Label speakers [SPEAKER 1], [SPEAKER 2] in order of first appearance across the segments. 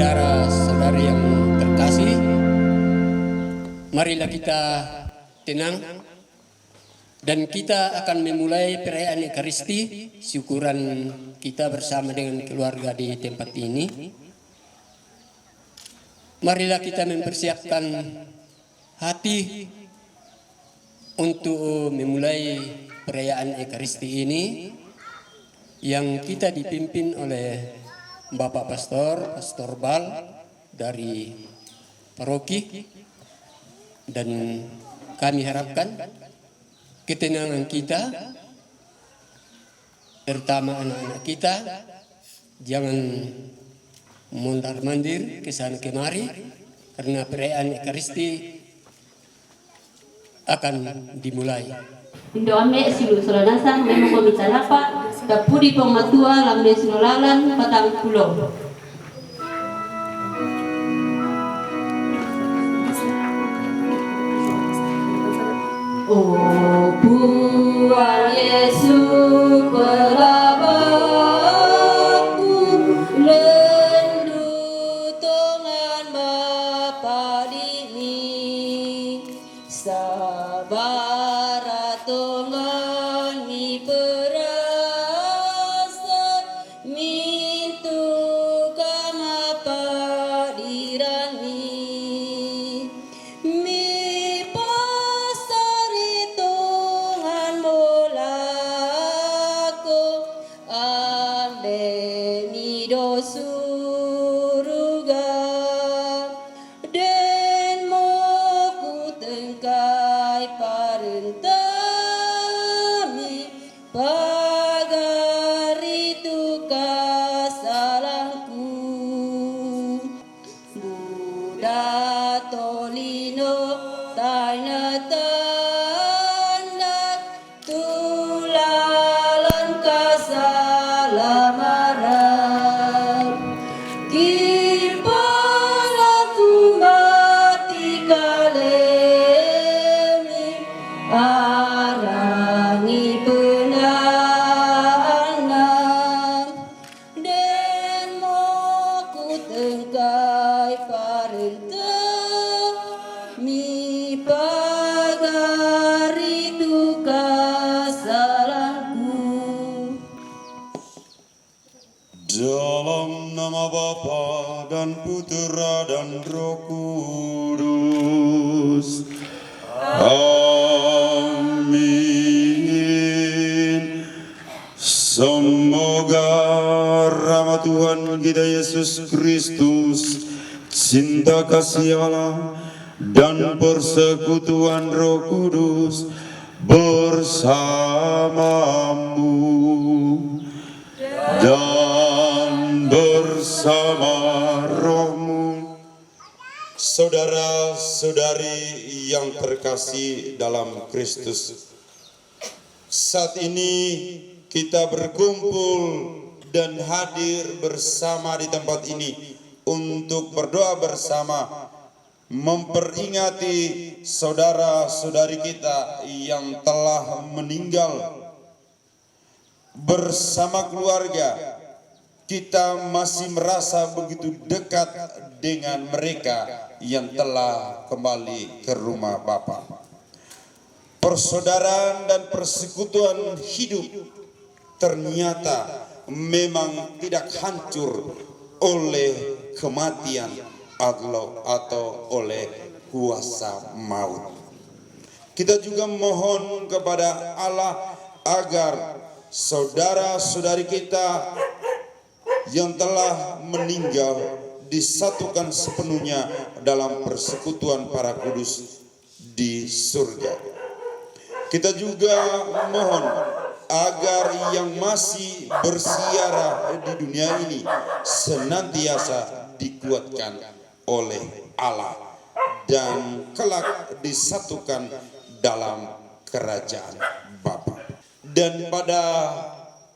[SPEAKER 1] Saudara-saudari yang terkasih, marilah kita tenang dan kita akan memulai perayaan Ekaristi, syukuran kita bersama dengan keluarga di tempat ini. Marilah kita mempersiapkan hati untuk memulai perayaan Ekaristi ini yang kita dipimpin oleh Bapak Pastor Bal dari paroki, dan kami harapkan ketenangan kita, terutama anak-anak kita, jangan mondar-mandir ke sana kemari karena perayaan Ekaristi akan dimulai.
[SPEAKER 2] Indo ame silu solanasang memang komita lapa dapuri pematua lambe sinolalan patang pulau. Oh buah Yesus berabaku lendu tongan bapa dini sabar tongan mi perasa mintu kama padirani mi pasari tongan molako ambe mi dosuruga den moku tengkai parentami pagari tu kasalangku Buddha tolino taina tanda tulalan kasalamaran Kipalaku mati kalemi arangi penanam den moku tengkai parenta mi pagari tuka salahku.
[SPEAKER 3] Dalam nama Bapa dan Putera dan Roh Kudus. Amin. Semoga rahmat Tuhan kita Yesus Kristus, cinta kasih Allah, dan persekutuan Roh Kudus bersamamu dan bersama rohmu. Saudara-saudari yang terkasih dalam Kristus, saat ini kita berkumpul dan hadir bersama di tempat ini untuk berdoa bersama, memperingati saudara-saudari kita yang telah meninggal. Bersama keluarga, kita masih merasa begitu dekat dengan mereka yang telah kembali ke rumah Bapa. Persaudaraan dan persekutuan hidup ternyata memang tidak hancur oleh kematian atau oleh kuasa maut. Kita juga mohon kepada Allah agar saudara-saudari kita yang telah meninggal disatukan sepenuhnya dalam persekutuan para kudus di surga. Kita juga mohon agar yang masih bersiara di dunia ini senantiasa dikuatkan oleh Allah dan kelak disatukan dalam kerajaan Bapa. Dan pada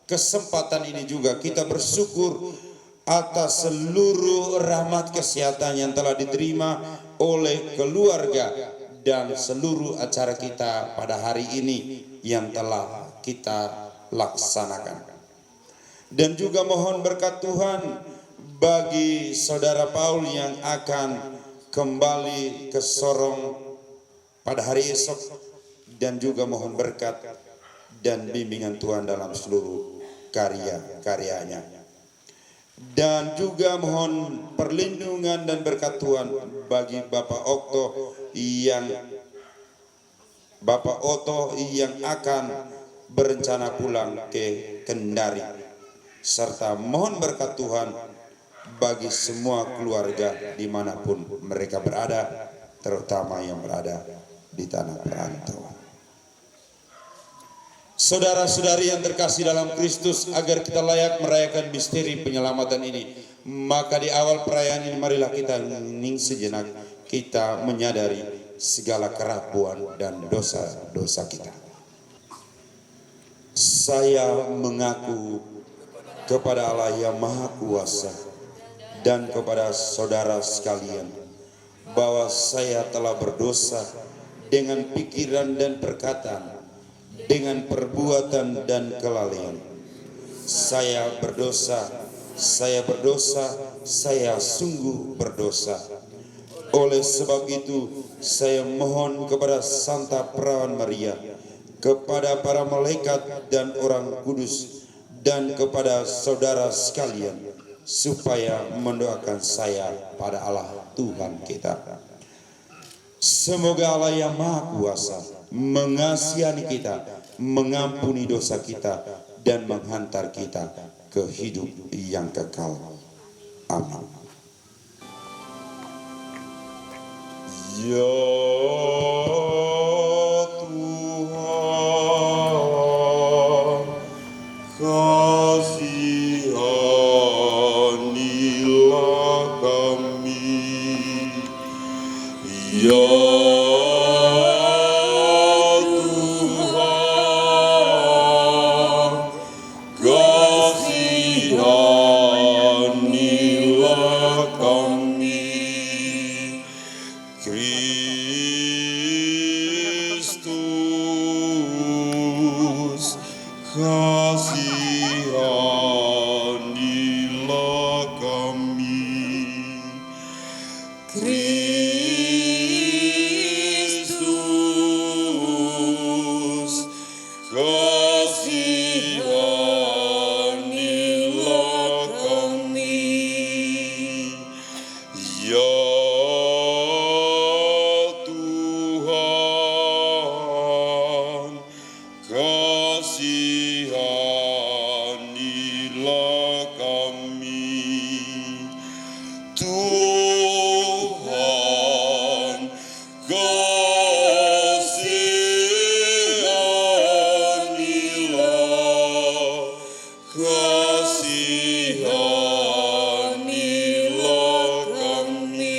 [SPEAKER 3] kesempatan ini juga kita bersyukur atas seluruh rahmat kesehatan yang telah diterima oleh keluarga dan seluruh acara kita pada hari ini yang telah kita laksanakan. Dan juga mohon berkat Tuhan bagi saudara Paul yang akan kembali ke Sorong pada hari esok, dan juga mohon berkat dan bimbingan Tuhan dalam seluruh karya-karyanya. Dan juga mohon perlindungan dan berkat Tuhan bagi Bapak Oto yang akan berencana pulang ke Kendari, serta mohon berkat Tuhan bagi semua keluarga dimanapun mereka berada, terutama yang berada di tanah perantauan. Saudara-saudari yang terkasih dalam Kristus, agar kita layak merayakan misteri penyelamatan ini, maka di awal perayaan ini marilah kita hening sejenak, kita menyadari segala kerapuan dan dosa-dosa kita. Saya mengaku kepada Allah yang Maha Kuasa dan kepada saudara sekalian bahwa saya telah berdosa dengan pikiran dan perkataan, dengan perbuatan dan kelalaian. Saya berdosa, saya sungguh berdosa. Oleh sebab itu, saya mohon kepada Santa Perawan Maria, kepada para malaikat dan orang kudus, dan kepada saudara sekalian, supaya mendoakan saya pada Allah Tuhan kita. Semoga Allah yang Maha Kuasa mengasihani kita, mengampuni dosa kita, dan menghantar kita ke hidup yang kekal. Amin. Ya Tuhan, kasihanilah kami. Ya Tuhan, kasihanilah kami. Kristus, kasihanilah kami. Kristus, kasihanilah kami. Ya Tuhan, kasihanilah kami. Tuhan, kasihanilah kami.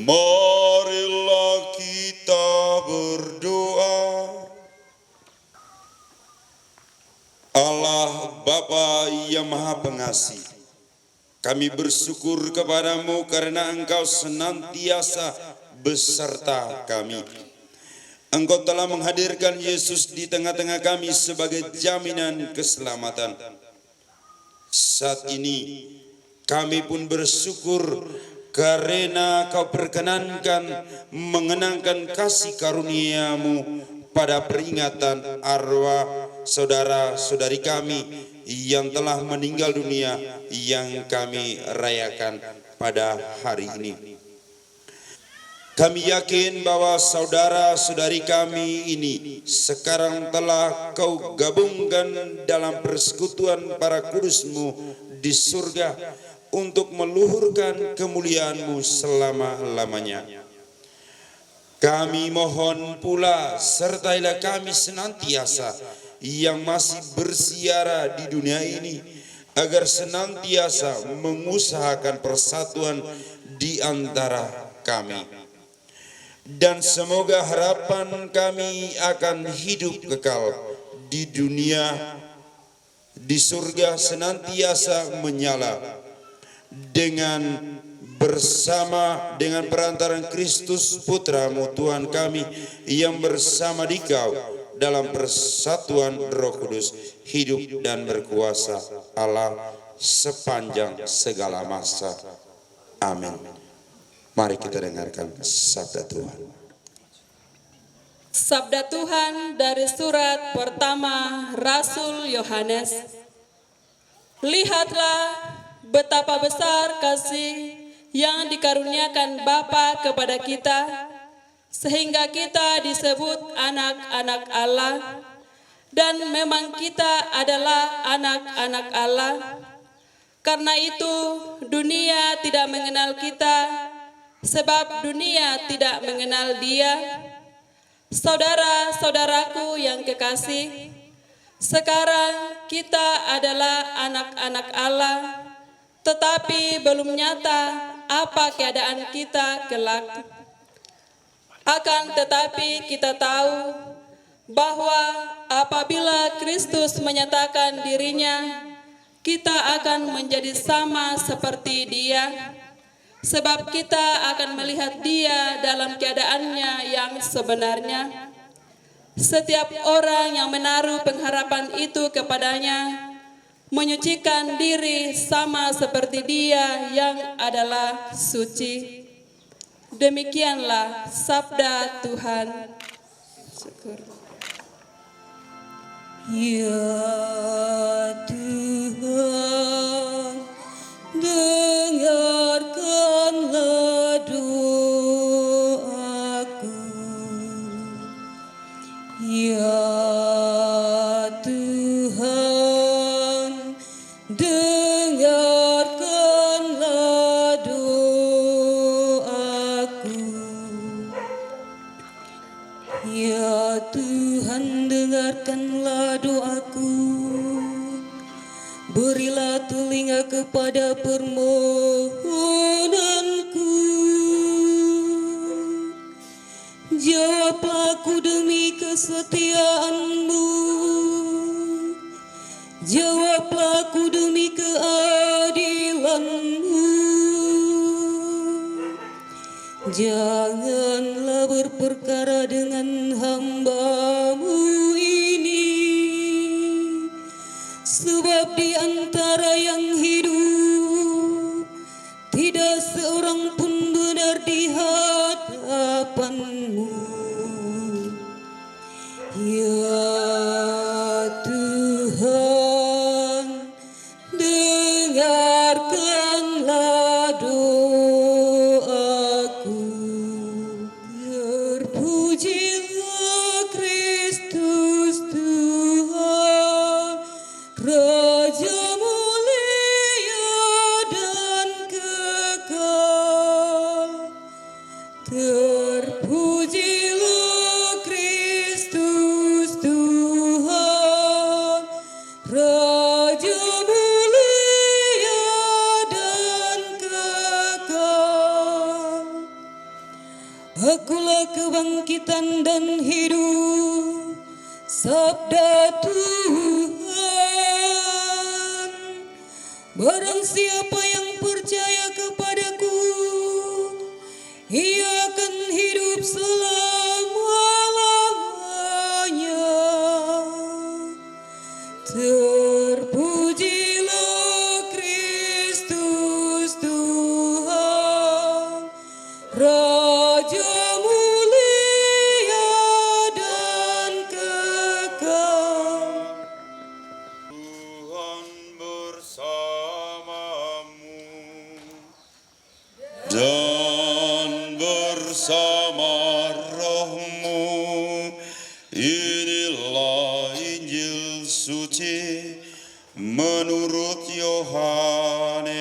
[SPEAKER 3] Marilah kita berdoa. Allah Bapa yang Maha Pengasih, kami bersyukur kepadamu karena Engkau senantiasa beserta kami. Engkau telah menghadirkan Yesus di tengah-tengah kami sebagai jaminan keselamatan. Saat ini kami pun bersyukur karena Kau perkenankan mengenangkan kasih karunia-Mu pada peringatan arwah saudara-saudari kami yang telah meninggal dunia yang kami rayakan pada hari ini. Kami yakin bahwa saudara-saudari kami ini sekarang telah Kau gabungkan dalam persekutuan para kudus-Mu di surga untuk meluhurkan kemuliaan-Mu selama-lamanya. Kami mohon pula, sertailah kami senantiasa yang masih bersiara di dunia ini, agar senantiasa mengusahakan persatuan di antara kami. Dan semoga harapan kami akan hidup kekal di dunia, di surga senantiasa menyala dengan bersama dengan perantaran Kristus Putra-Mu Tuhan kami, yang bersama Dikau dalam persatuan Roh Kudus, hidup dan berkuasa Allah sepanjang segala masa. Amin. Mari kita dengarkan sabda Tuhan.
[SPEAKER 4] Sabda Tuhan dari surat pertama Rasul Yohanes. Lihatlah betapa besar kasih yang dikaruniakan Bapa kepada kita, sehingga kita disebut anak-anak Allah, dan memang kita adalah anak-anak Allah. Karena itu dunia tidak mengenal kita, sebab dunia tidak mengenal Dia. Saudara-saudaraku yang kekasih, sekarang kita adalah anak-anak Allah, tetapi belum nyata apa keadaan kita kelak. Akan tetapi kita tahu bahwa apabila Kristus menyatakan dirinya, kita akan menjadi sama seperti Dia, sebab kita akan melihat Dia dalam keadaannya yang sebenarnya. Setiap orang yang menaruh pengharapan itu kepadanya menyucikan diri sama seperti Dia yang adalah suci. Demikianlah sabda Tuhan. Syukur.
[SPEAKER 5] Ya Tuhan, dengarkanlah doaku. Ya Tuhan, dengarkanlah doaku. Ya Tuhan, dengarkanlah doaku. Berilah telinga kepada permohonanku. Jawablah aku demi kesetiaan-Mu. Jawablah aku demi keadilan-Mu. Janganlah berperkara dengan hamba-Mu ini, sebab di antara yang hidup tidak seorang pun benar di hadapan-Mu. Ya Tuhan, dengarkanlah doaku. Terpujilah Kristus Tuhan, Raja mulia dan kekal. Terpujilah Kristus Tuhan, Raja mulia dan kekal. Akulah kebangkitan dan hidup, sabda Tuhan. Barang siapa yang percaya kepadaku, ia akan hidup selama-lamanya. Terpujilah Kristus Tuhan, Raja mulia dan kekal.
[SPEAKER 3] Tuhan bersamamu dan bersama rohmu. Inilah Injil suci menurut Yohanes.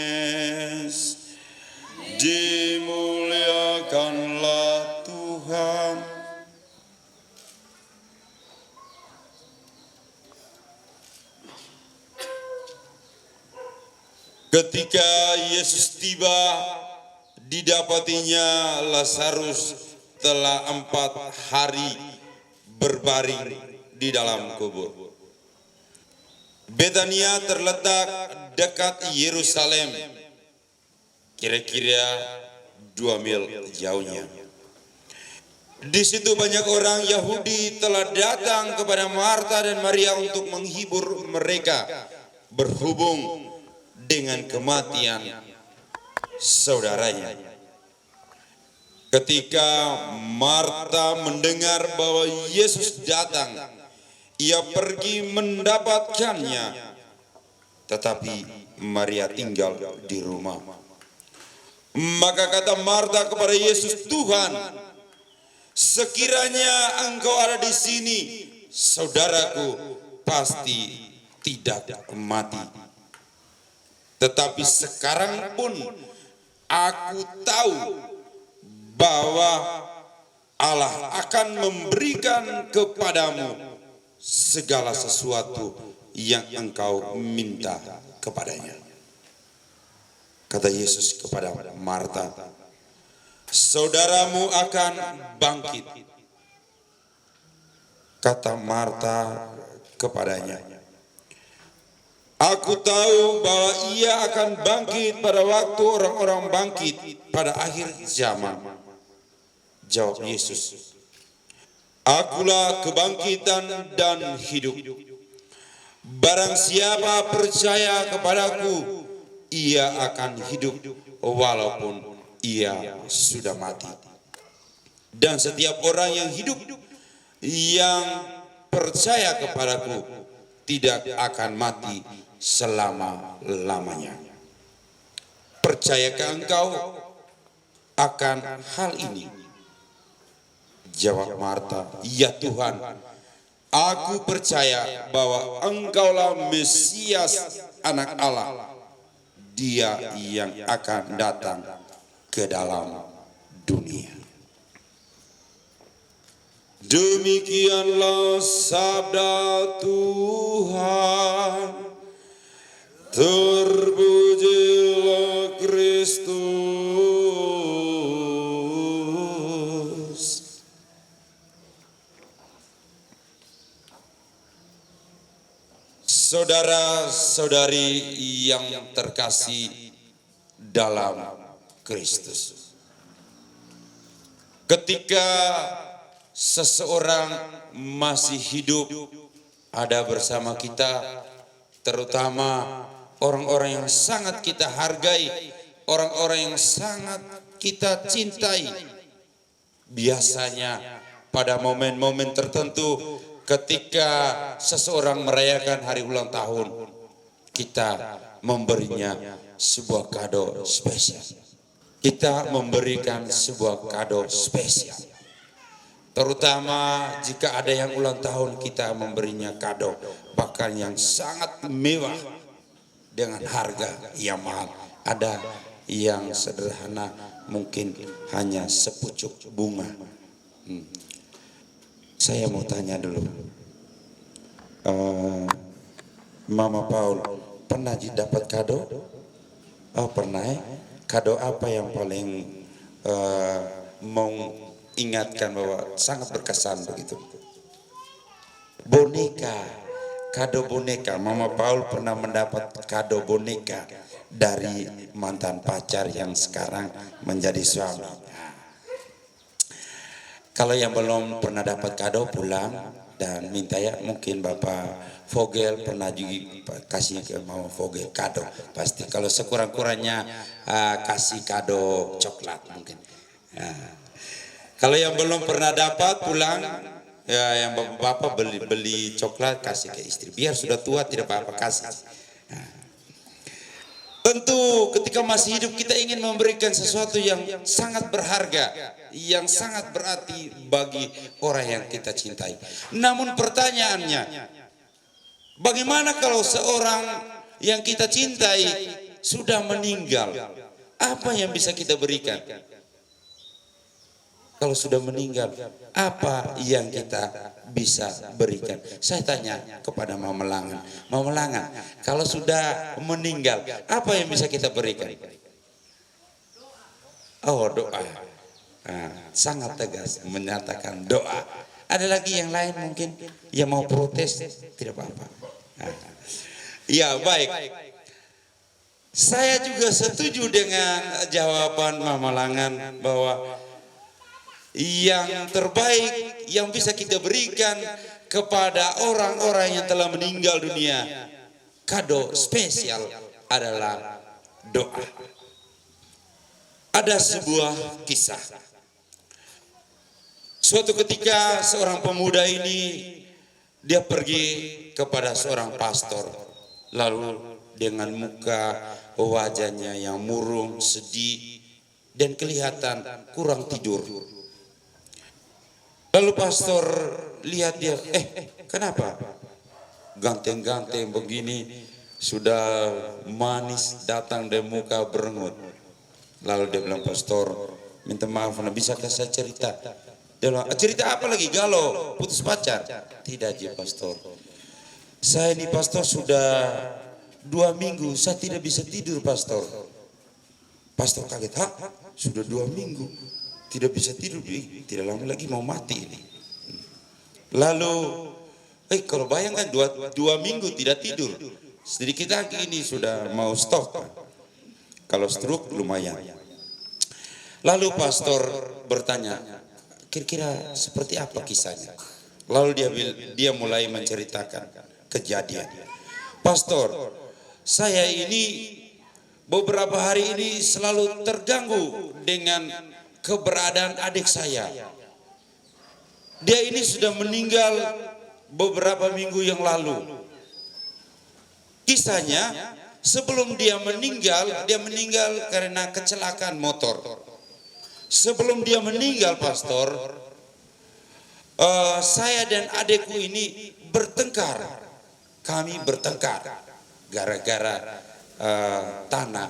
[SPEAKER 3] Dimuliakanlah Tuhan. Ketika Yesus tiba, didapatinya Lazarus telah 4 hari berbaring di dalam kubur. Betania terletak dekat Yerusalem, kira-kira 2 mil jauhnya. Di situ banyak orang Yahudi telah datang kepada Marta dan Maria untuk menghibur mereka berhubung dengan kematian saudaranya. Ketika Marta mendengar bahwa Yesus datang, ia pergi mendapatkannya, tetapi Maria tinggal di rumah. Maka kata Marta kepada Yesus, "Tuhan, sekiranya Engkau ada di sini, saudaraku pasti tidak mati. Tetapi sekarang pun aku tahu bahwa Allah akan memberikan kepadamu segala sesuatu yang engkau minta kepadanya." Kata Yesus kepada Marta, "Saudaramu akan bangkit." Kata Marta kepadanya, "Aku tahu bahwa ia akan bangkit pada waktu orang-orang bangkit pada akhir zaman." Jawab Yesus, "Akulah kebangkitan dan hidup. Barang siapa percaya kepadaku, ia akan hidup walaupun ia sudah mati. Dan setiap orang yang hidup, yang percaya kepadaku, tidak akan mati selama-lamanya." "Percayakah engkau akan hal ini?" Jawab Marta, "Ya Tuhan, aku percaya bahwa Engkaulah Mesias, Anak Allah, Dia yang akan datang ke dalam dunia." Demikianlah sabda Tuhan. Terpujilah Kristus. Saudara-saudari yang terkasih dalam Kristus, ketika seseorang masih hidup ada bersama kita, terutama orang-orang yang sangat kita hargai, orang-orang yang sangat kita cintai, biasanya pada momen-momen tertentu ketika seseorang merayakan hari ulang tahun, kita memberinya sebuah kado spesial. Kita memberikan sebuah kado spesial. Terutama jika ada yang ulang tahun, kita memberinya kado bahkan yang sangat mewah dengan harga yang mahal. Ada yang sederhana, mungkin hanya sepucuk bunga. Saya mau tanya dulu, Mama Paul pernah dapat kado? Oh pernah ya? Kado apa yang paling mengingatkan bahwa sangat berkesan begitu? Boneka, kado boneka. Mama Paul pernah mendapat kado boneka dari mantan pacar yang sekarang menjadi suami. Kalau yang belum pernah dapat kado pulang dan minta ya, mungkin Bapak Vogel pernah juga kasih ke Mama Vogel kado. Pasti kalau sekurang-kurangnya kasih kado coklat mungkin. Kalau yang belum pernah dapat pulang, ya yang Bapak beli coklat kasih ke istri. Biar sudah tua tidak apa-apa kasih. Tentu ketika masih hidup kita ingin memberikan sesuatu yang sangat berharga, yang sangat berarti bagi orang yang kita cintai. Namun pertanyaannya, bagaimana kalau seorang yang kita cintai sudah meninggal? Apa yang bisa kita berikan? Kalau sudah meninggal, apa yang kita bisa berikan? Saya tanya kepada Mama Langan. Mama Langan, kalau sudah meninggal, apa yang bisa kita berikan? Oh, doa. Sangat tegas menyatakan doa. Ada lagi yang lain mungkin yang mau protes? Tidak apa-apa. Ya, baik. Saya juga setuju dengan jawaban Mama Langan bahwa yang terbaik yang bisa kita berikan kepada orang-orang yang telah meninggal dunia, kado spesial adalah doa. Ada sebuah kisah. Suatu ketika seorang pemuda ini dia pergi kepada seorang pastor, lalu dengan muka wajahnya yang murung, sedih, dan kelihatan kurang tidur. Lalu pastor lihat dia, kenapa? Ganteng-ganteng begini, sudah manis datang dan muka berengut. Lalu dia bilang, pastor, minta maaf, bisakah saya cerita? Dia bilang, cerita apa lagi? Galau, putus pacar? Tidak, pastor. Saya ini pastor sudah 2 minggu, saya tidak bisa tidur, pastor. Pastor kaget, sudah 2 minggu tidak bisa tidur, tidak lama lagi mau mati ini. Lalu, kalau bayangkan 2 minggu tidak tidur, sedikit lagi ini sudah mau stop. Kalau stroke lumayan. Lalu pastor bertanya, kira-kira seperti apa kisahnya? Lalu dia mulai menceritakan kejadian. Pastor, saya ini beberapa hari ini selalu terganggu dengan keberadaan adik saya. Dia ini sudah meninggal beberapa minggu yang lalu. Kisahnya, sebelum dia meninggal karena kecelakaan motor. Sebelum dia meninggal, pastor, saya dan adikku ini bertengkar. Kami bertengkar gara-gara tanah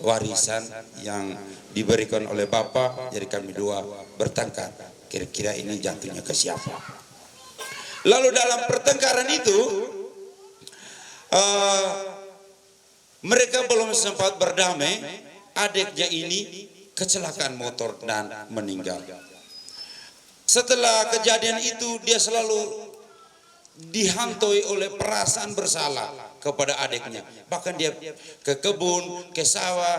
[SPEAKER 3] warisan yang diberikan oleh bapak. Jadi kami dua bertengkar. Kira-kira ini jatuhnya ke siapa? Lalu dalam pertengkaran itu, mereka belum sempat berdamai. Adiknya ini kecelakaan motor dan meninggal. Setelah kejadian itu, dia selalu dihantui oleh perasaan bersalah kepada adiknya. Bahkan dia ke kebun, ke sawah,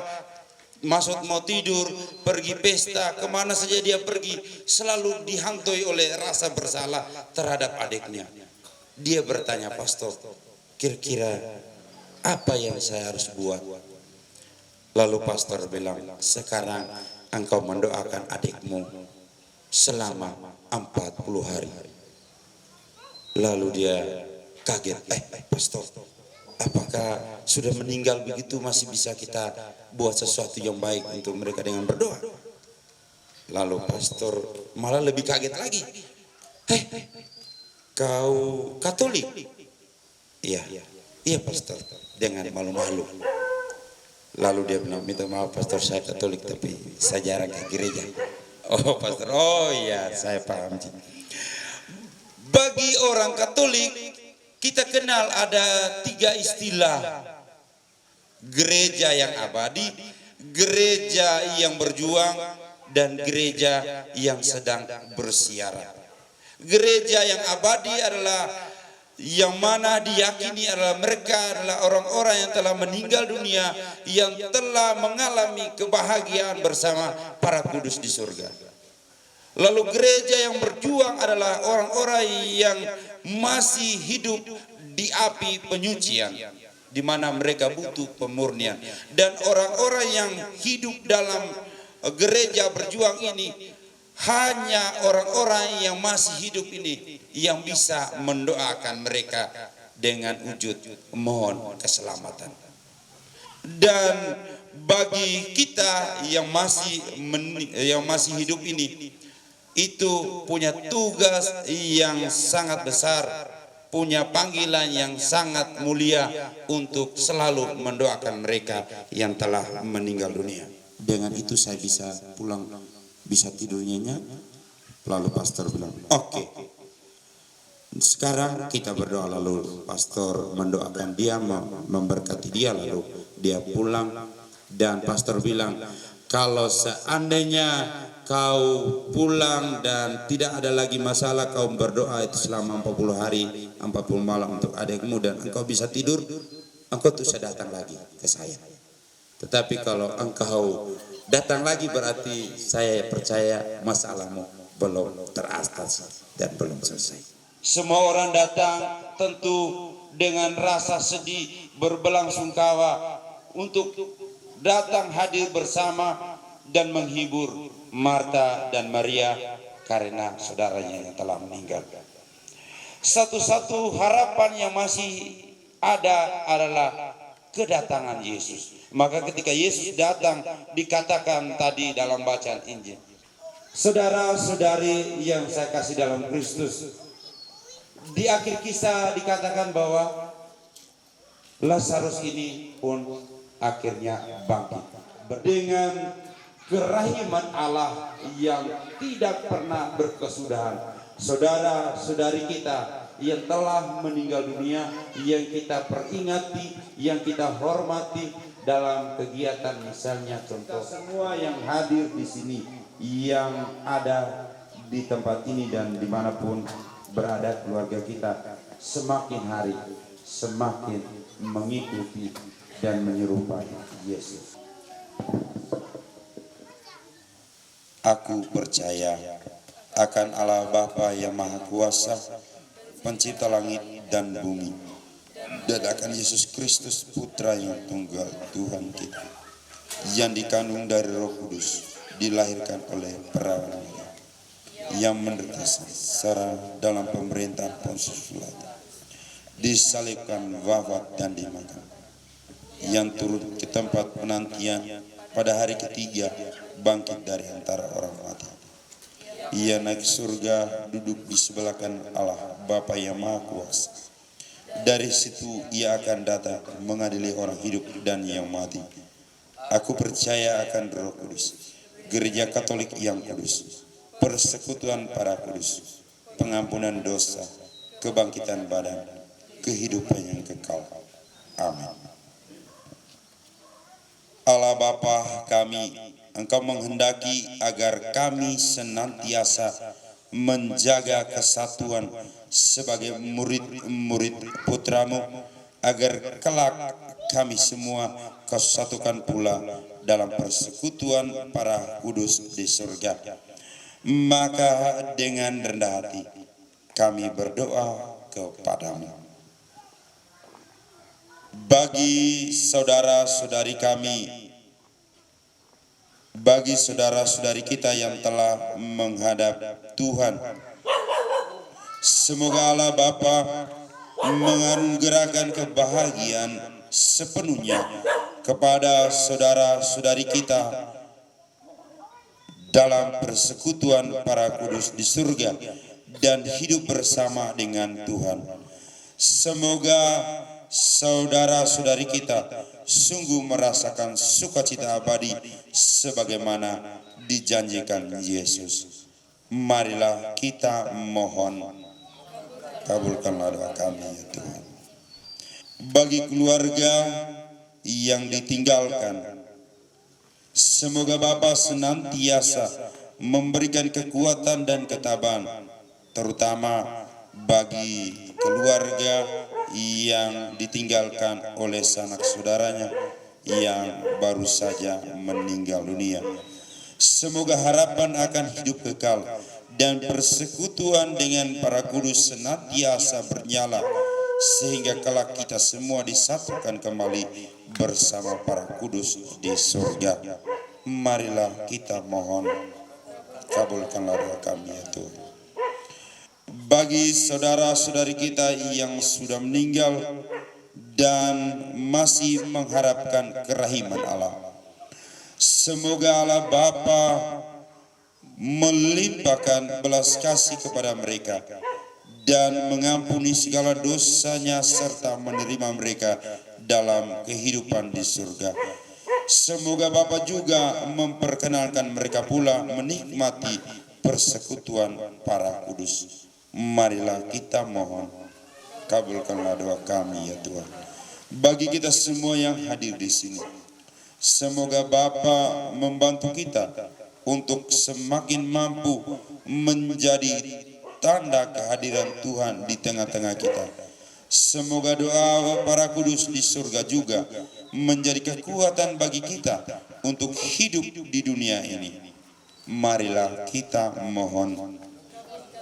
[SPEAKER 3] masuk mau tidur, pergi pesta, kemana saja dia pergi, selalu dihantui oleh rasa bersalah terhadap adiknya. Dia bertanya, pastor, kira-kira apa yang saya harus buat? Lalu pastor bilang, sekarang engkau mendoakan adikmu selama 40 hari. Lalu dia kaget, pastor, apakah sudah meninggal begitu masih bisa kita buat sesuatu yang baik untuk mereka dengan berdoa? Lalu pastor malah lebih kaget lagi. Kau Katolik? Iya pastor, dengan malu-malu. Lalu dia bilang, minta maaf pastor, saya Katolik tapi saya jarang ke gereja. Oh pastor, oh iya saya paham. Bagi orang Katolik, kita kenal ada 3 istilah. Gereja yang abadi, gereja yang berjuang, dan gereja yang sedang bersiaran. Gereja yang abadi adalah yang mana diyakini adalah mereka adalah orang-orang yang telah meninggal dunia, yang telah mengalami kebahagiaan bersama para kudus di surga. Lalu gereja yang berjuang adalah orang-orang yang masih hidup di api penyucian, di mana mereka butuh pemurnian. Dan orang-orang yang hidup dalam gereja berjuang ini, hanya orang-orang yang masih hidup ini yang bisa mendoakan mereka dengan wujud mohon keselamatan. Dan bagi kita yang masih hidup ini, itu punya tugas yang sangat besar, punya panggilan yang sangat mulia untuk selalu mendoakan mereka yang telah meninggal dunia. Dengan itu saya bisa pulang, bisa tidur nyenyak. Lalu pastor bilang, oke. Sekarang kita berdoa. Lalu pastor mendoakan dia, memberkati dia, lalu dia pulang. Dan pastor bilang, kalau seandainya kau pulang dan tidak ada lagi masalah, kau berdoa itu selama 40 hari, 40 malam untuk adikmu, dan engkau bisa tidur, engkau tuh bisa datang lagi ke saya. Tetapi kalau engkau datang lagi berarti saya percaya masalahmu belum teratasi dan belum selesai. Semua orang datang tentu dengan rasa sedih, berbelangsungkawa untuk datang hadir bersama dan menghibur Marta dan Maria karena saudaranya yang telah meninggal. Satu-satu harapan yang masih ada adalah kedatangan Yesus. Maka ketika Yesus datang, dikatakan tadi dalam bacaan Injil, saudara-saudari yang saya kasih dalam Kristus, di akhir kisah dikatakan bahwa Lazarus ini pun akhirnya bangkit dengan kerahiman Allah yang tidak pernah berkesudahan. Saudara-saudari kita yang telah meninggal dunia, yang kita peringati, yang kita hormati dalam kegiatan, misalnya contoh semua yang hadir di sini, yang ada di tempat ini dan dimanapun berada keluarga kita, semakin hari semakin mengikuti dan menyerupai Yesus. Aku percaya akan Allah Bapa yang Maha Kuasa, pencipta langit dan bumi, dan akan Yesus Kristus Putra yang tunggal Tuhan kita, yang dikandung dari Roh Kudus, dilahirkan oleh perawan Maria, yang menderita sengsara dalam pemerintahan Pontius Pilatus, disalibkan, wafat dan dimakan, yang turut ke tempat penantian, pada hari ketiga bangkit dari antara orang mati. Ia naik surga, duduk di sebelah kanan Allah Bapa yang Maha Kuasa. Dari situ ia akan datang mengadili orang hidup dan yang mati. Aku percaya akan Roh Kudus, Gereja Katolik yang kudus, persekutuan para kudus, pengampunan dosa, kebangkitan badan, kehidupan yang kekal. Amin. Allah Bapa kami, Engkau menghendaki agar kami senantiasa menjaga kesatuan sebagai murid-murid Putramu, agar kelak kami semua Kau satukan pula dalam persekutuan para kudus di surga. Maka dengan rendah hati kami berdoa kepadamu. Bagi saudara-saudari kami, bagi saudara-saudari kita yang telah menghadap Tuhan, semoga Allah Bapa menganugerahkan kebahagiaan sepenuhnya kepada saudara-saudari kita dalam persekutuan para kudus di surga dan hidup bersama dengan Tuhan. Semoga saudara-saudari kita sungguh merasakan sukacita abadi sebagaimana dijanjikan Yesus. Marilah kita mohon, kabulkanlah doa kami ya Tuhan. Bagi keluarga yang ditinggalkan, semoga Bapa senantiasa memberikan kekuatan dan ketabahan, terutama bagi keluarga yang ditinggalkan oleh sanak saudaranya yang baru saja meninggal dunia. Semoga harapan akan hidup kekal dan persekutuan dengan para kudus senantiasa bernyala, sehingga kelak kita semua disatukan kembali bersama para kudus di surga. Marilah kita mohon, kabulkanlah doa kami ya Tuhan. Bagi saudara-saudari kita yang sudah meninggal dan masih mengharapkan kerahiman Allah, semoga Allah Bapa melimpahkan belas kasih kepada mereka dan mengampuni segala dosanya serta menerima mereka dalam kehidupan di surga. Semoga Bapa juga memperkenalkan mereka pula menikmati persekutuan para kudus. Marilah kita mohon, kabulkanlah doa kami ya Tuhan. Bagi kita semua yang hadir di sini, semoga Bapa membantu kita untuk semakin mampu menjadi tanda kehadiran Tuhan di tengah-tengah kita. Semoga doa para kudus di surga juga menjadi kekuatan bagi kita untuk hidup di dunia ini. Marilah kita mohon,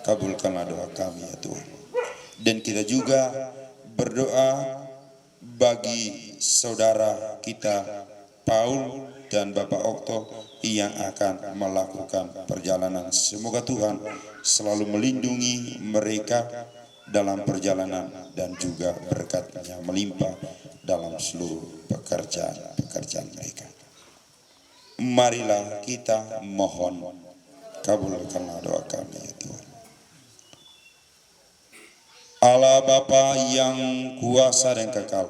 [SPEAKER 3] kabulkanlah doa kami ya Tuhan. Dan kita juga berdoa bagi saudara kita Paul dan Bapak Okto yang akan melakukan perjalanan. Semoga Tuhan selalu melindungi mereka dalam perjalanan dan juga berkat-Nya melimpah dalam seluruh pekerjaan mereka. Marilah kita mohon, kabulkanlah doa kami ya Tuhan. Allah Bapa yang kuasa dan kekal,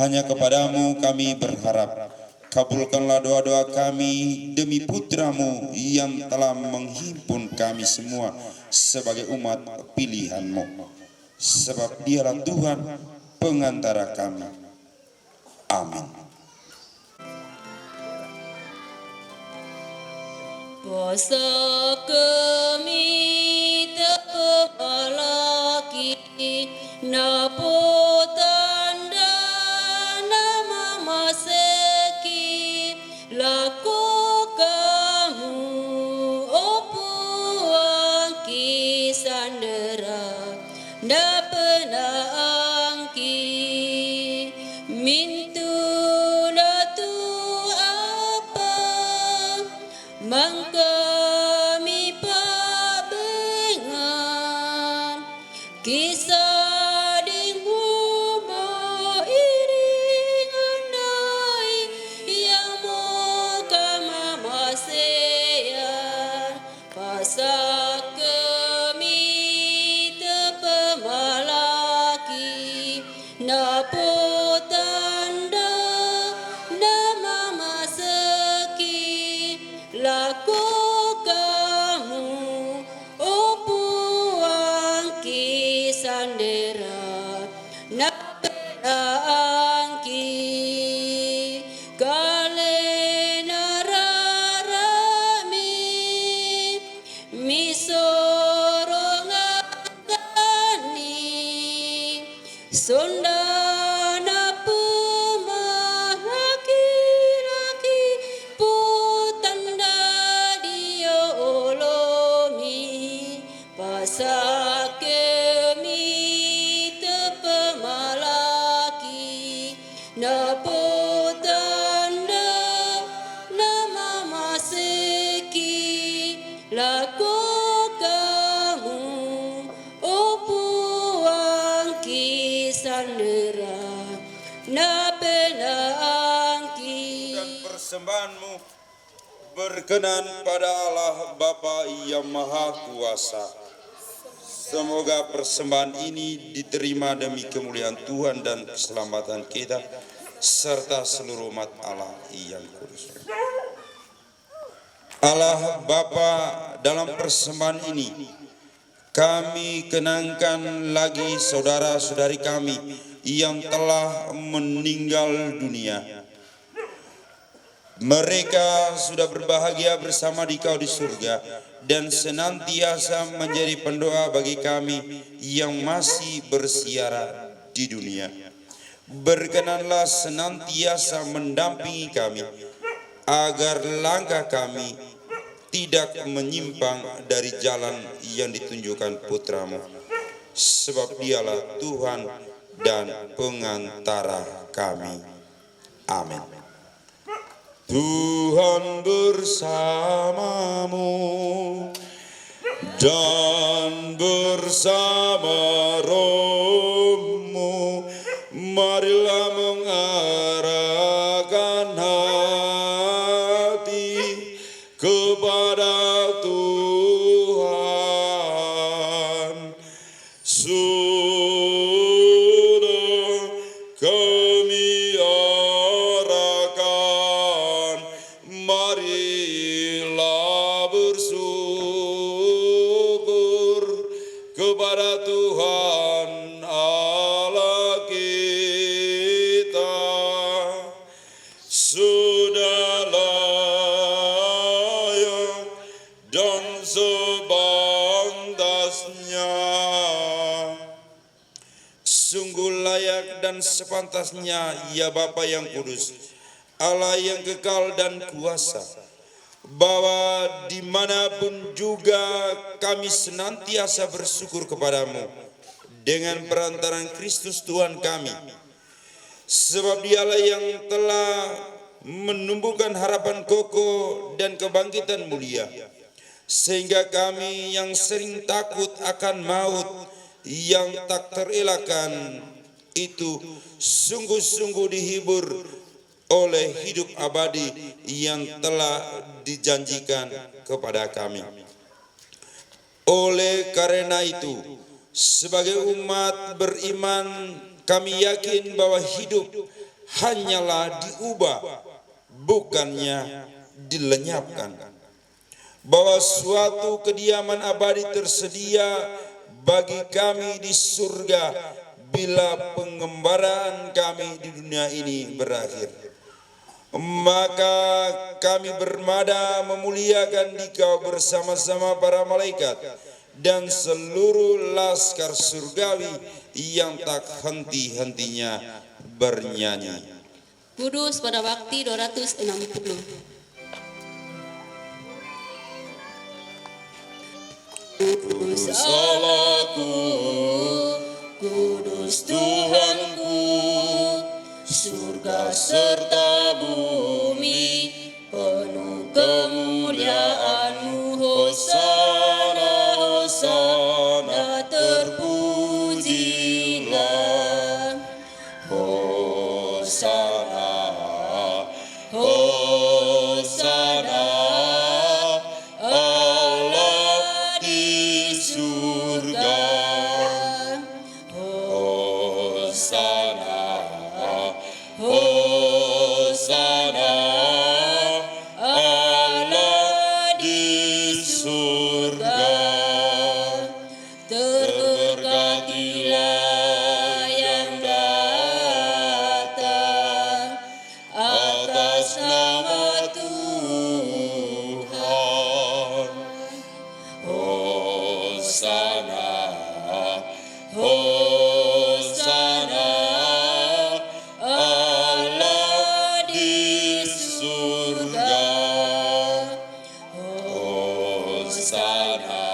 [SPEAKER 3] hanya kepadamu kami berharap. Kabulkanlah doa-doa kami demi putra-Mu yang telah menghimpun kami semua sebagai umat pilihan-Mu. Sebab Dialah Tuhan pengantara kami. Amin.
[SPEAKER 5] Kuasa kami terpelaki napo tanda nama maseki laku kamu opuang kisandera nda pernah angki mintu datu apa mangkami pabengan kisah dingmu mo iringan nai yang mo kama masean pasak kami tepemalaki napo tanda nama maseki laku kamu opuang kisandera naangki kalena rarami misorongakani sondana pemahaki-laki putanda diolomi pasakemi tepemalaki naputanda nama maseki laku kamu opuang kisandera napenangki.
[SPEAKER 3] Dan persembahanmu berkenan pada Allah Bapa yang Maha Kuasa. Semoga persembahan ini diterima demi kemuliaan Tuhan dan keselamatan kita serta seluruh umat Allah yang kudus. Allah Bapa, dalam persembahan ini kami kenangkan lagi saudara-saudari kami yang telah meninggal dunia. Mereka sudah berbahagia bersama Dikau di surga dan senantiasa menjadi pendoa bagi kami yang masih bersiara di dunia. Berkenanlah senantiasa mendampingi kami agar langkah kami tidak menyimpang dari jalan yang ditunjukkan Putra-Mu. Sebab Dialah Tuhan dan pengantara kami. Amin. Tuhan bersamamu dan bersama rohmu, marilah mengarahkan hati kepada Tuhan. Sudah kami arahkan, marilah bersyukur kepada Tuhan Allah kita. Sudah layak dan sepantasnya, sungguh layak dan dan sepantasnya, ya Bapa yang kudus, Allah yang kekal dan kuasa, bahwa dimanapun juga kami senantiasa bersyukur kepadamu dengan perantaraan Kristus Tuhan kami, sebab Dialah yang telah menumbuhkan harapan kokoh dan kebangkitan mulia, sehingga kami yang sering takut akan maut yang tak terelakkan itu sungguh-sungguh dihibur oleh hidup abadi yang telah dijanjikan kepada kami. Oleh karena itu, sebagai umat beriman, kami yakin bahwa hidup hanyalah diubah, bukannya dilenyapkan. Bahwa suatu kediaman abadi tersedia bagi kami di surga bila pengembaraan kami di dunia ini berakhir. Maka kami bermada memuliakan Dikau bersama-sama para malaikat dan seluruh laskar surgawi yang tak henti-hentinya bernyanyi.
[SPEAKER 5] Kudus pada bakti 260. Kudus Allahku, kudus Tuhanku, surga serta bumi penuh kemuliaan-Mu. Hosana, Hosana, terpujilah. Hosana, Hosana, Allah di surga. Hosana, Hosana, Allah di surga. Terberkatilah yang datang atas nama Tuhan. Hosana, Hosana, Allah di surga. Hosana,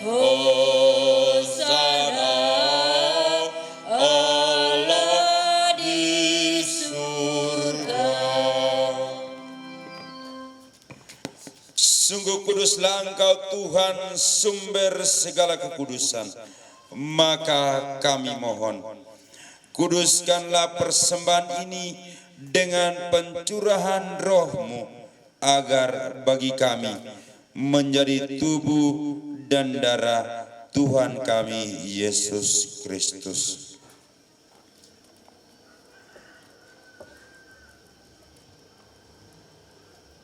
[SPEAKER 5] Hosana, Allah di surga.
[SPEAKER 3] Sungguh kuduslah Engkau Tuhan, sumber segala kekudusan. Maka kami mohon, kuduskanlah persembahan ini dengan pencurahan Roh-Mu, agar bagi kami menjadi tubuh dan darah Tuhan kami Yesus Kristus.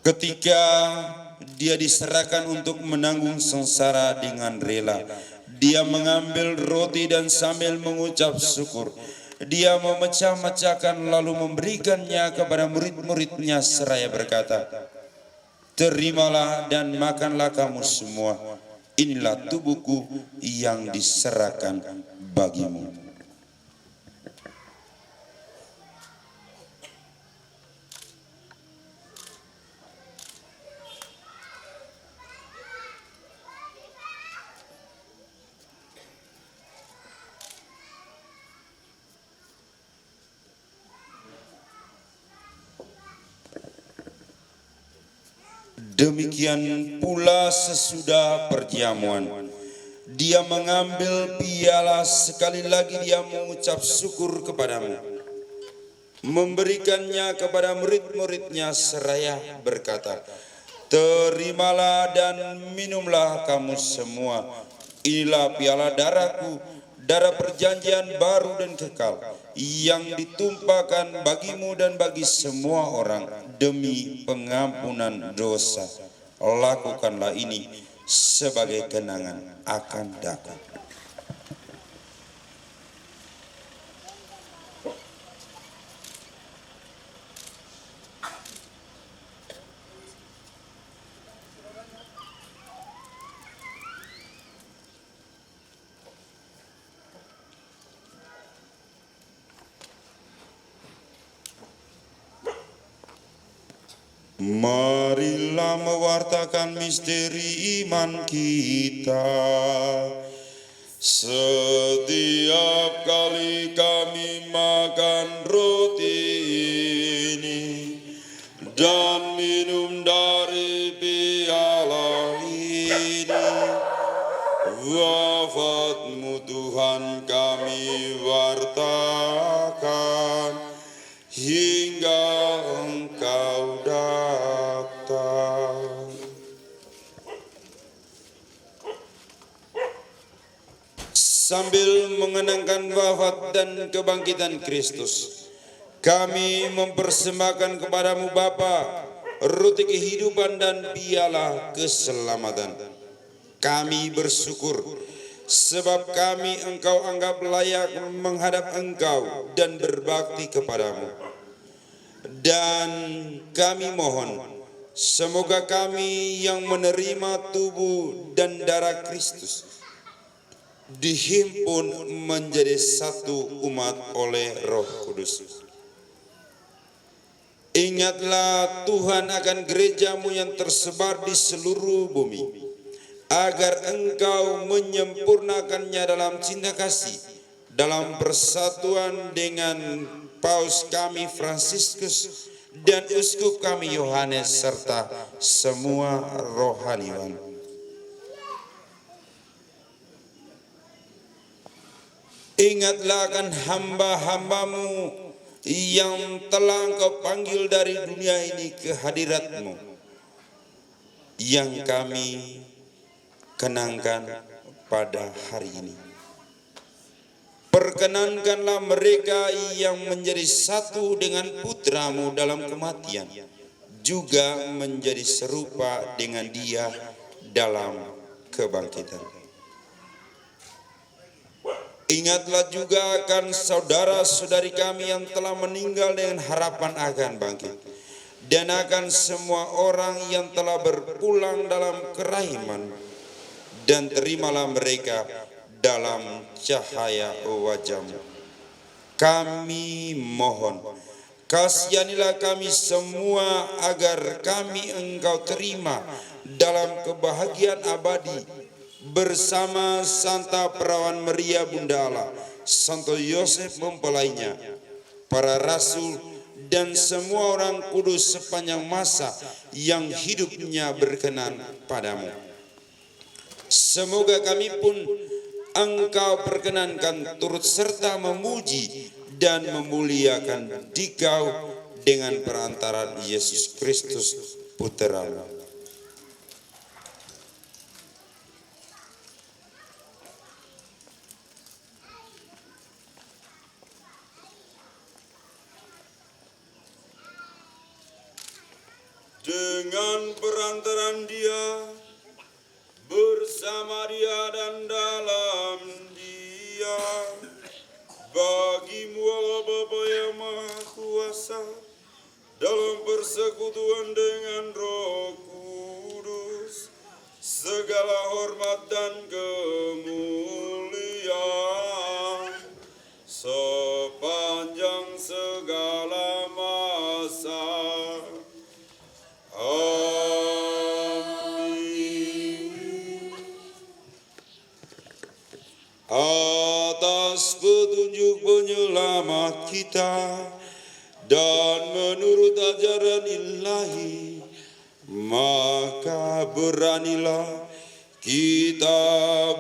[SPEAKER 3] Ketika Dia diserahkan untuk menanggung sengsara dengan rela, Dia mengambil roti dan sambil mengucap syukur, Dia memecah-mecahkan lalu memberikannya kepada murid-murid-Nya seraya berkata, "Terimalah dan makanlah kamu semua, inilah tubuhku yang diserahkan bagimu." Demikian pula sesudah perjamuan, Dia mengambil piala, sekali lagi Dia mengucap syukur kepadamu, memberikannya kepada murid-murid-Nya seraya berkata, "Terimalah dan minumlah kamu semua, inilah piala darahku, darah perjanjian baru dan kekal, yang ditumpahkan bagimu dan bagi semua orang demi pengampunan dosa. Lakukanlah ini sebagai kenangan akan daku." Marilah mewartakan misteri iman kita. Setiap kali kami makan roti ini dan minum dari piala ini, wafat-Mu Tuhan kami wartakan hingga Engkau datang. Sambil mengenangkan wafat dan kebangkitan Kristus, kami mempersembahkan kepadamu Bapa roti kehidupan dan piala keselamatan. Kami bersyukur sebab kami Engkau anggap layak menghadap Engkau dan berbakti kepadamu. Dan kami mohon, semoga kami yang menerima tubuh dan darah Kristus dihimpun menjadi satu umat oleh Roh Kudus. Ingatlah Tuhan akan gereja-Mu yang tersebar di seluruh bumi, agar Engkau menyempurnakannya dalam cinta kasih, dalam persatuan dengan Paus kami Fransiskus dan Uskup kami Yohanes serta semua rohaniwan. Ingatlah akan hamba-hamba-Mu yang telah Engkau panggil dari dunia ini ke hadirat-Mu, yang kami kenangkan pada hari ini. Perkenankanlah mereka yang menjadi satu dengan Putra-Mu dalam kematian, juga menjadi serupa dengan Dia dalam kebangkitan. Ingatlah juga akan saudara-saudari kami yang telah meninggal dengan harapan akan bangkit, dan akan semua orang yang telah berpulang dalam kerahiman, dan terimalah mereka dalam cahaya wajah-Mu. Kami mohon, kasihanilah kami semua agar kami Engkau terima dalam kebahagiaan abadi bersama Santa Perawan Maria Bunda Allah, Santo Yosef mempelainya, para rasul dan semua orang kudus sepanjang masa yang hidupnya berkenan padamu. Semoga kami pun Engkau perkenankan turut serta memuji dan memuliakan Dikau dengan perantaraan Yesus Kristus Putra-Mu. Dengan perantaraan Dia, bersama Dia dan dalam Dia, bagi-Mu Allah Bapa yang Maha Kuasa, dalam persekutuan dengan Roh Kudus, segala hormat dan kemuliaan sepanjang segala masa. Amin. Atas petunjuk penyelamat kita dan menurut ajaran ilahi, maka beranilah kita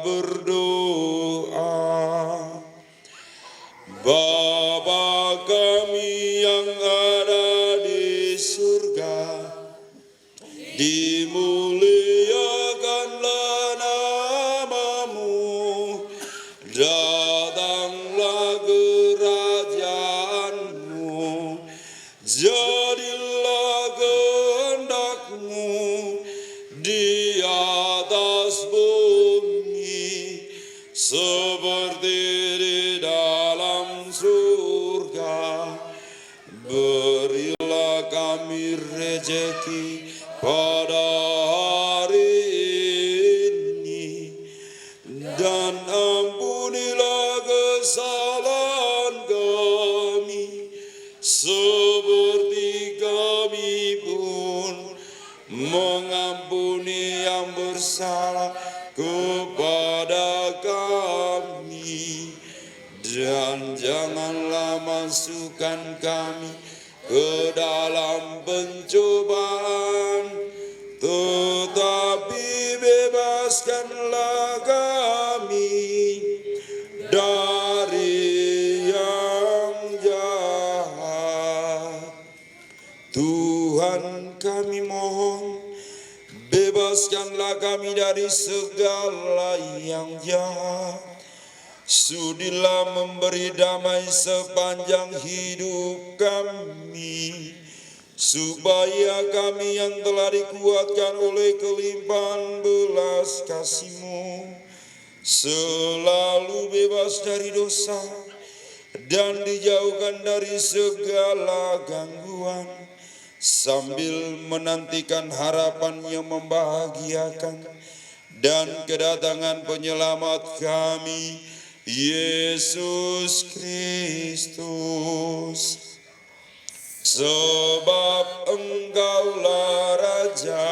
[SPEAKER 3] berdoa. Bapa kami yang ada di surga, dimuliakanlah nama-Mu, datanglah kerajaan-Mu, jadilah kehendak-Mu di atas bumi seperti di dalam surga. Berilah kami rejeki pada hari ini, dan ampunilah kesalahan kami seperti kami pun mengampuni yang bersalah kepada kami, dan janganlah masukkan kami ke dalam pencobaan, tetapi bebaskanlah kami dari yang jahat. Tuhan, kami mohon, bebaskanlah kami dari segala yang jahat. Sudilah memberi damai sepanjang hidup kami, supaya kami yang telah dikuatkan oleh kelimpahan belas kasih-Mu selalu bebas dari dosa dan dijauhkan dari segala gangguan, sambil menantikan harapan yang membahagiakan dan kedatangan penyelamat kami, Yesus Kristus. Sebab Engkaulah Raja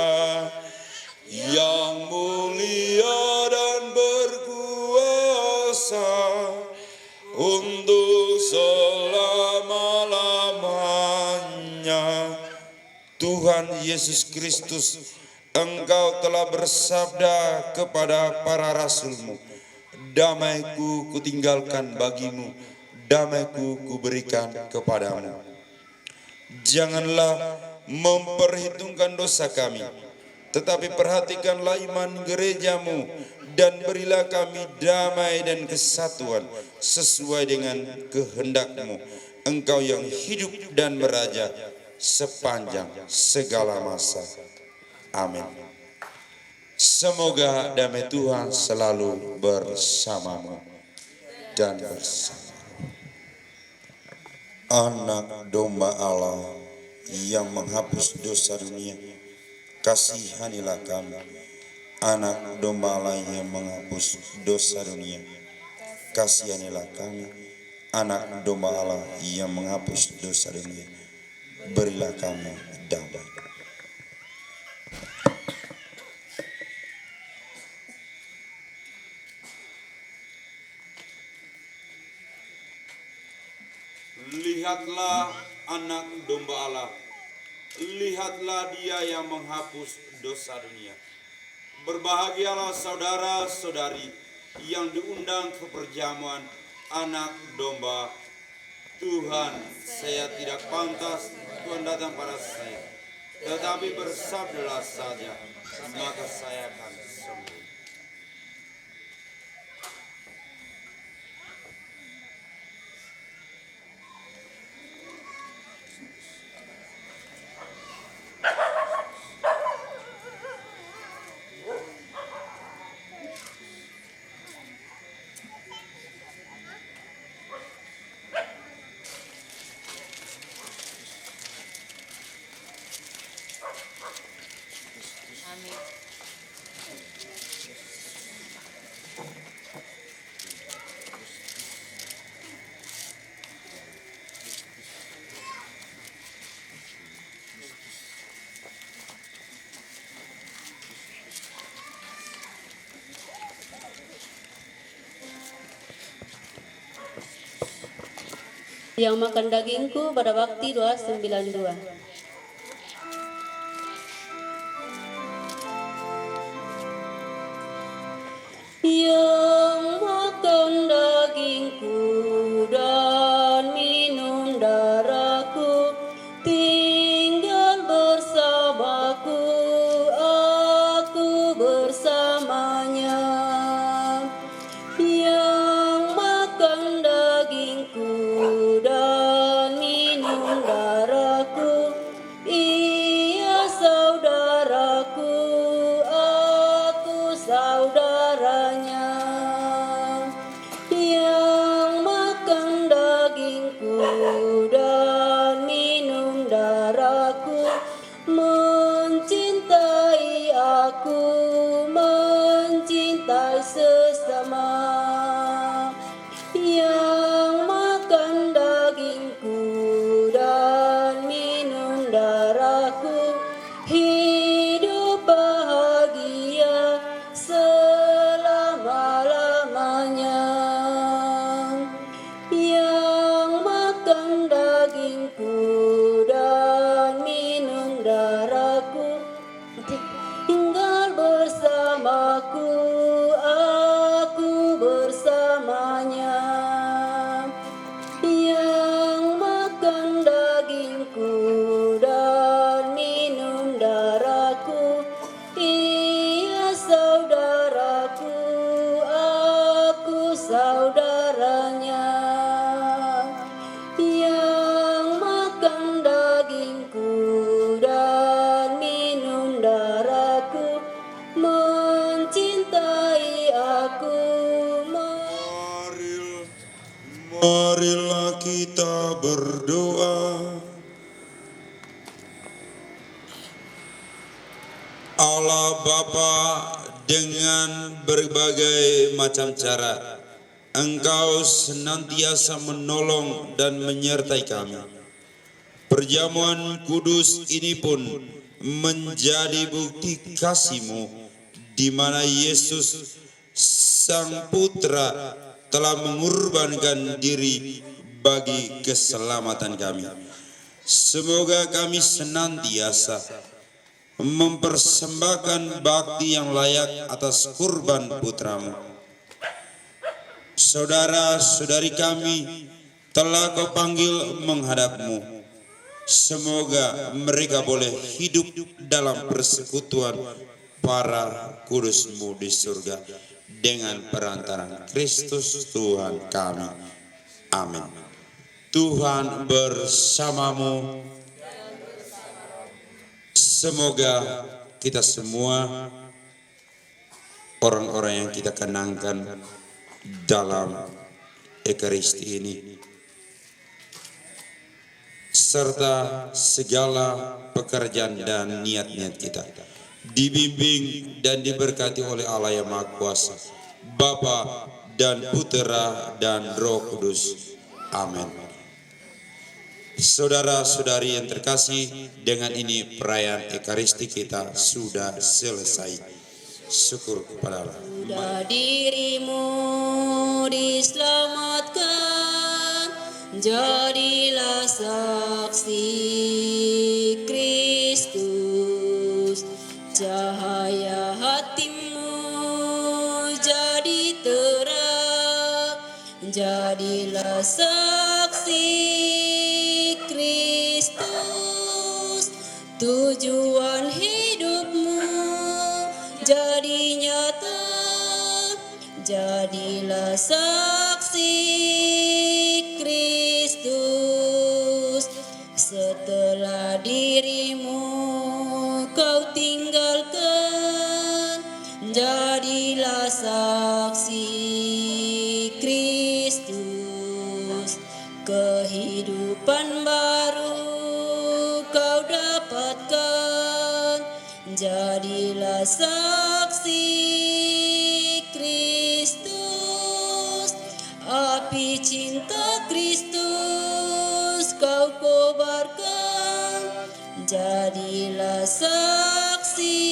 [SPEAKER 3] yang mulia dan berkuasa untuk selama-lamanya. Tuhan Yesus Kristus, Engkau telah bersabda kepada para rasul-Mu, damai-Ku kutinggalkan bagimu, damai-Ku kuberikan kepadamu. Janganlah memperhitungkan dosa kami, tetapi perhatikanlah iman gereja-Mu, dan berilah kami damai dan kesatuan sesuai dengan kehendak-Mu, Engkau yang hidup dan beraja sepanjang segala masa. Amin. Semoga damai Tuhan selalu bersamamu dan bersama. Anak domba Allah yang menghapus dosa dunia, kasihanilah kami. Anak domba Allah yang menghapus dosa dunia, kasihanilah kami. Anak domba Allah yang menghapus dosa dunia, berilah kami damai. Lihatlah anak domba Allah, lihatlah Dia yang menghapus dosa dunia. Berbahagialah saudara-saudari yang diundang ke perjamuan anak domba. Tuhan, saya tidak pantas Tuhan datang pada saya, tetapi bersabdalah saja, maka saya akan sembuh.
[SPEAKER 2] Yang makan dagingku pada bakti 292. Yang makan dagingku dan minum darahku, tinggal bersamaku, aku bersamanya. Yang makan dagingku dan minum darahku, ia saudaraku, aku saudaranya. Yang makan dagingku dan minum darahku, mencintai aku, mencintai sesama. Yang makan dagingku dan minum darahku, hidup aku, tinggal bersamaku, aku bersamanya. Yang makan dagingku dan minum darahku, ia saudaraku, aku saudaranya. Yang makan dagingku dan minum darahku, mencintai aku.
[SPEAKER 3] Marilah kita berdoa. Allah Bapa, dengan berbagai macam cara Engkau senantiasa menolong dan menyertai kami. Perjamuan kudus ini pun menjadi bukti kasih-Mu, di mana Yesus Sang Putra telah mengorbankan diri bagi keselamatan kami. Semoga kami senantiasa mempersembahkan bakti yang layak atas kurban putra-Mu. Saudara-saudari kami telah Kau panggil menghadap-Mu. Semoga mereka boleh hidup dalam persekutuan para kudus-Mu di surga dengan perantaraan Kristus Tuhan kami. Amin. Tuhan bersamamu. Semoga kita semua, orang-orang yang kita kenangkan dalam Ekaristi ini, serta segala pekerjaan dan niat-niat kita, dibimbing dan diberkati oleh Allah yang Maha Kuasa, Bapa dan Putera dan Roh Kudus. Amin. Saudara-saudari yang terkasih, dengan ini perayaan Ekaristi kita sudah selesai. Syukur kepada Allah.
[SPEAKER 2] Sudah dirimu diselamatkan, jadilah saksi Kristus. Cahaya hatimu jadi terang, jadilah saksi Kristus. Tujuan hidupmu jadi nyata, jadilah saksi Kristus. Setelah dirimu kau tinggalkan, jadilah saksi Kristus. Kehidupan baru kau dapatkan, jadilah saksi Kristus. Api cinta Kristus kau kobarkan, jadilah saksi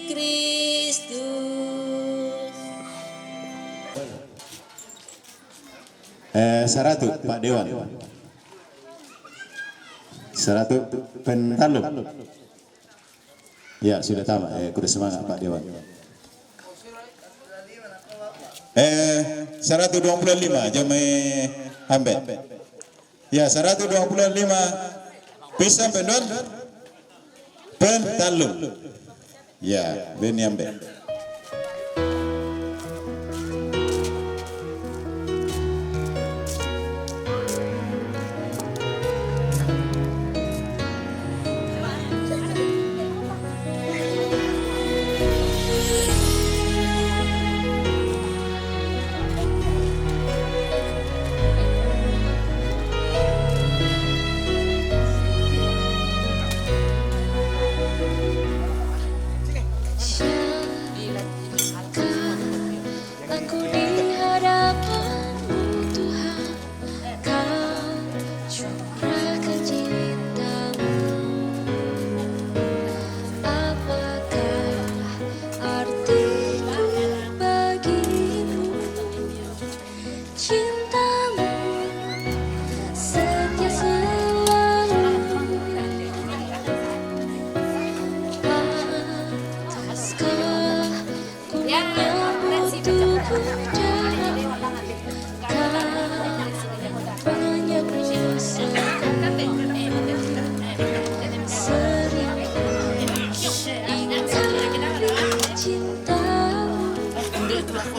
[SPEAKER 2] Kristus.
[SPEAKER 6] Saratu Pak Dewan. Saratu Pentalum. Ya, sudah tamat. Kuda semangat Pak Dewan. 125 Jamai Hambet. Ya, 125 Pisang Pendon Pentalum. Ya, Beni Hambet.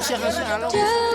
[SPEAKER 7] Cinta